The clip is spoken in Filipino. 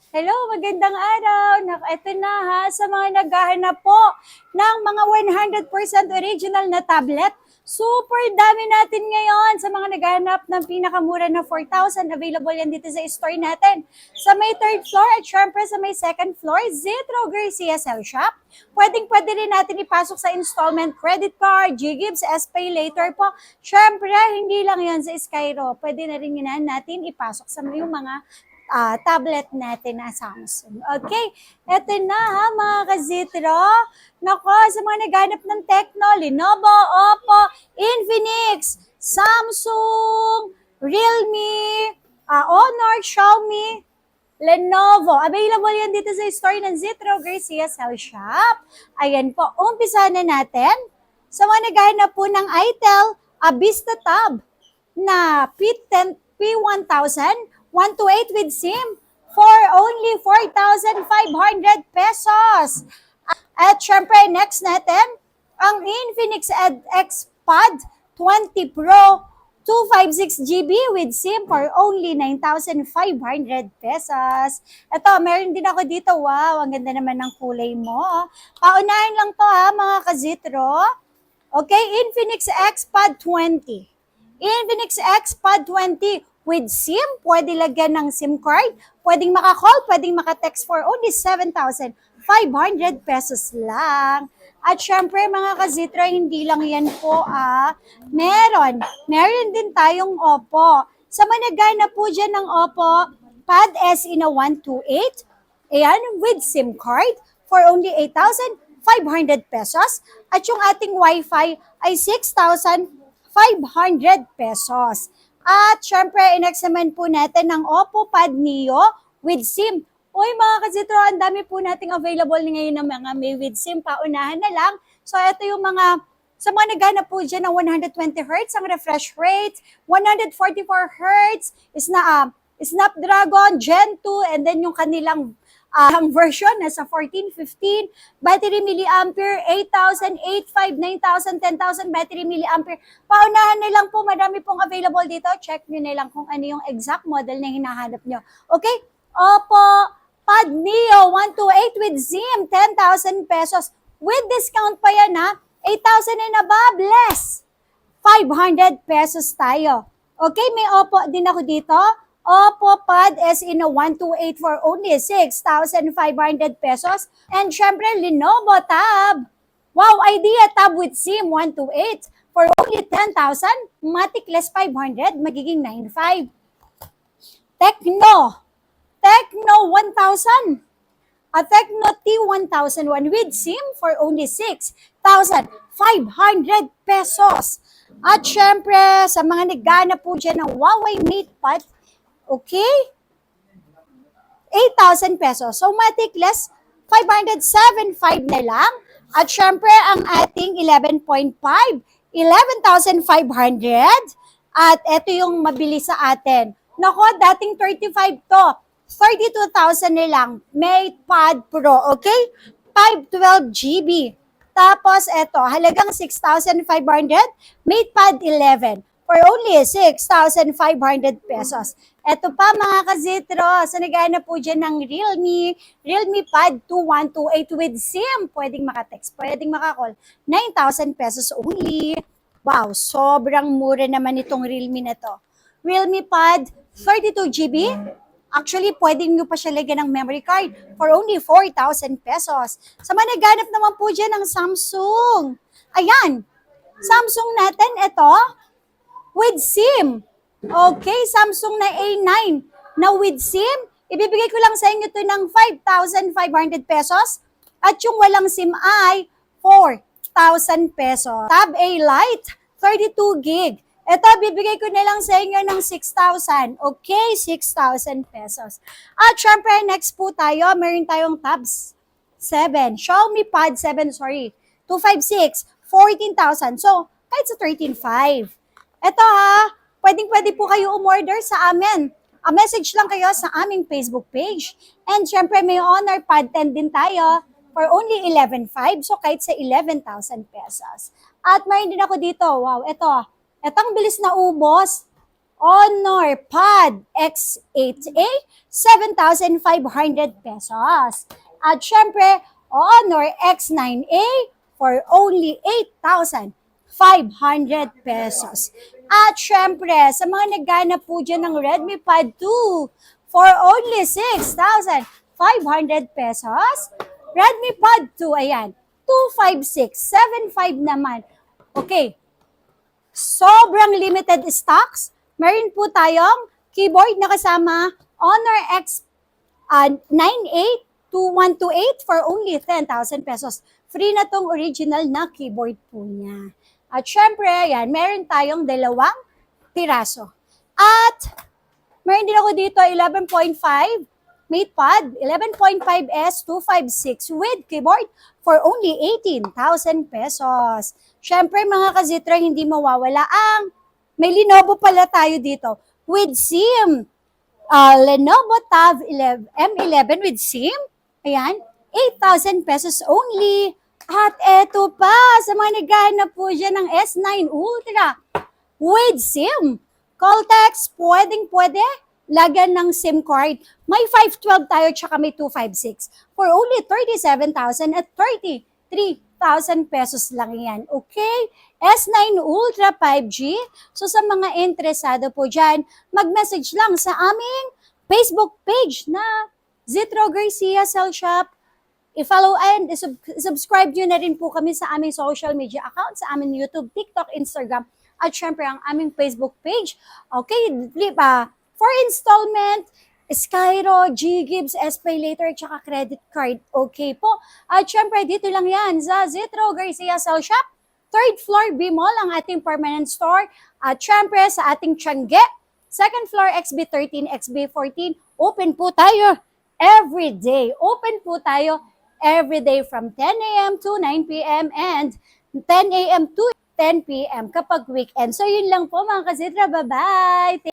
Hello, magandang araw. Ito na ha, sa mga naghahanap po ng mga 100% original na tablet. Super dami natin ngayon sa mga naghahanap ng pinakamura na 4,000. Available yan dito sa store natin. Sa may third floor at syempre sa may second floor, Zetro Gracie CSL Shop. Pwede rin natin ipasok sa installment credit card, GGives, SPay later po. Syempre, hindi lang yan sa Skyro. Pwede na rin yan natin ipasok sa yung mga tablet natin na Samsung. Okay, eto na ha mga kazitro. Nako, sa mga naghanap ng Tecno, Lenovo, Oppo, Infinix, Samsung, Realme, Honor, Xiaomi, Lenovo. Available yan dito sa store ng Zetro Gracie CSL Shop. Ayan po, umpisa na natin. Sa mga naghahanap po ng ITEL, Vista Tab na P10, P1000, 128 with SIM for only 4,500 pesos. At syempre, next natin, ang Infinix X Pad 20 Pro 256GB with SIM for only 9,500 pesos. Ito, meron din ako dito. Wow, ang ganda naman ng kulay mo. Paunahin lang to ha, mga kazitro. Okay, Infinix X Pad 20. Infinix X Pad 20 with SIM, pwede lagyan ng SIM card, pwedeng maka-call, pwedeng maka-text for only 7,500 pesos lang. At syempre mga kazitra, hindi lang yan po meron din tayong Oppo. Sa managana po dyan ng Oppo, Pad S in a 128, ayan, with SIM card for only 8,500 pesos. At yung ating Wi-Fi ay 6,500 pesos. At syempre, in-examine po natin ng Oppo Pad Neo with SIM. Uy mga kazitro, ang dami po nating available ngayon ng mga may with SIM. Paunahan na lang. So ito yung mga, sa mga naghanap po dyan ng 120 Hz ang refresh rate, 144 Hz is na Snapdragon Gen 2, and then yung kanilang ang version nasa 14, 15, battery milliampere, 8,000, 8,500, 9,000, 10,000 battery milliampere. Paunahan na lang po, marami pong available dito. Check nyo na lang kung ano yung exact model na hinahanap nyo. Okay? Oppo Pad Neo 128 with SIM, 10,000 pesos. With discount pa yan ha, 8,000 and above, less 500 pesos tayo. Okay, may Oppo din ako dito. Oppo Pad S in a 128 for only 6,500 pesos. And syempre, Lenovo Tab. Wow, Idea Tab with SIM 128 for only 10,000. Matic less 500, magiging 9,500. Tecno 1,000. A Tecno T1001 with SIM for only 6,500 pesos. At syempre, sa mga nagana po dyan ng Huawei MatePad, okay, 8,000 pesos. So, matic less 507.5 na lang. At syempre, ang ating 11.5, 11,500. At ito yung mabilis sa atin. Nako, dating 35 to. 32,000 na lang. MatePad Pro, okay? 512 GB. Tapos, eto, halagang 6,500. MatePad 11 for only 6,500 pesos. Eto pa mga kazitro, sa nagana po dyan ng Realme Pad 2128 with SIM. Pwedeng maka-text, pwedeng maka-call. 9,000 pesos only. Wow, sobrang mura naman itong Realme na to. Realme Pad 32GB. Actually, pwedeng nyo pa siya lagyan ng memory card for only 4,000 pesos. Sa mga naghanap naman po dyan ng Samsung. Ayan, Samsung natin, ito, with SIM. Okay, Samsung na A9 na with SIM. Ibibigay ko lang sa inyo ito ng 5,500 pesos. At yung walang SIM ay 4,000 pesos. Tab A Lite, 32 gig. Ito, bibigay ko na lang sa inyo ng 6,000. Okay, 6,000 pesos. At syempre, next po tayo, meron tayong Tabs 7. Xiaomi Pad 7, 256, 14,000. So, kahit sa 13,500. Ito ha, pwede po kayo umorder sa amin. A message lang kayo sa aming Facebook page. And syempre, may Honor Pad 10 din tayo for only 11,500. So, kahit sa 11,000 pesos. At mayroon din ako dito, wow, ito ang bilis na ubos. Honor Pod X8A, 7,500 pesos. At syempre, Honor X9A for only 8,500 pesos. At syempre, sa mga naghanap po dyan ng Redmi Pad 2 for only 6,500 pesos. Redmi Pad 2, ayan, 25675 naman. Okay, sobrang limited stocks. Meron po tayong keyboard na kasama Honor X 982128 for only 10,000 pesos. Free na tong original na keyboard po niya. At syempre, yan, meron tayong dalawang piraso. At meron din ako dito 11.5 MatePad 11.5S 256 with keyboard for only 18,000 pesos. Syempre mga kazitra, hindi mawawala ang may Lenovo pala tayo dito with SIM. Lenovo Tab 11, M11 with SIM. Ayan, 8,000 pesos only. At eto pa, sa mga naghahanap po dyan ng S9 Ultra with SIM. Call text, pwede. Lagyan ng SIM card. May 512 tayo, tsaka may 256. For only 37,000 at 33,000 pesos lang yan. Okay? S9 Ultra 5G. So sa mga interesado po dyan, mag-message lang sa aming Facebook page na Zitro Garcia Cell Shop. I-follow and subscribe nyo na rin po kami sa aming social media account, sa aming YouTube, TikTok, Instagram, at syempre ang aming Facebook page. Okay, for installment, Skyro, G-Gibbs, S-Pay Later, tsaka credit card. Okay po. At syempre, dito lang yan sa Zitro Garcia Cell Shop. 3rd floor B-Mall ang ating permanent store. At syempre, sa ating Tiangge, 2nd floor XB13, XB14. Open po tayo every day. Open po tayo every day from 10 a.m. to 9 p.m. and 10 a.m. to 10 p.m. kapag weekend. So, yun lang po mga kasitra. Bye-bye!